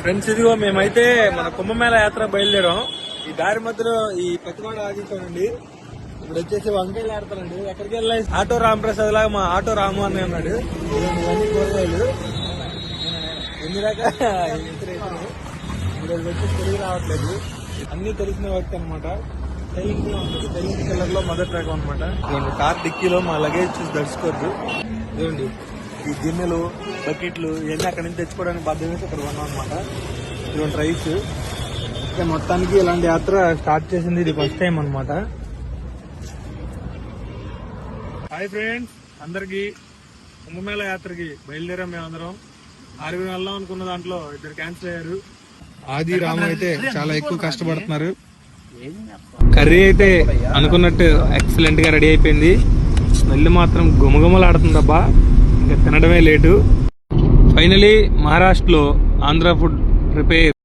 Friends ఇదిగో మేమైతే మన కుంభమేళ యాత్ర బయలుదేరాం. ఈ దారి మధ్యలో ఈ పత్తివాడ ఆగిపోనండి. ఇప్పుడు వచ్చేసి వంకాయలు ఆడతానండి. ఎక్కడికి వెళ్ళాలి? ఆటో రామప్రసాద్ లాగా మా ఆటో రాము అని అన్నాడు. ఇవన్నీ కూరగాయలు ఎన్ని రకాలు ఇప్పుడు వచ్చి తిరిగి రావట్లేదు. అన్ని తెలిసిన వ్యక్తి అనమాట. తెలుగు కలర్ లో మొదటి రకం అనమాట. కార్ డిక్కీలో మా లగేజ్ చూసి దర్శకోవద్దు. ఇదండి ఈ గిన్నెలు బకెట్లు ఇవన్నీ అక్కడి నుంచి తెచ్చుకోవడానికి బాధ్యత ఇక్కడ ఉన్నాం అనమాట. ఇటువంటి రైస్ మొత్తానికి ఇలాంటి యాత్ర స్టార్ట్ చేసింది ఇది ఫస్ట్ టైం అనమాట. హాయ్ ఫ్రెండ్స్, అందరికి కుంభమేళ యాత్రకి బయలుదేరాం. మేమందరం 6 వెళ్దాం అనుకున్న దాంట్లో 2 క్యాన్సిల్ అయ్యారు. ఆది రాము అయితే చాలా ఎక్కువ కష్టపడుతున్నారు. కర్రీ అయితే అనుకున్నట్టు ఎక్సలెంట్ గా రెడీ అయిపోయింది. స్మెల్ మాత్రం గుమగుమలాడుతుందబ్బా. ఇంకా తినడమే లేటు. ఫైనలీ మహారాష్ట్రలో ఆంధ్ర ఫుడ్ ప్రిపేర్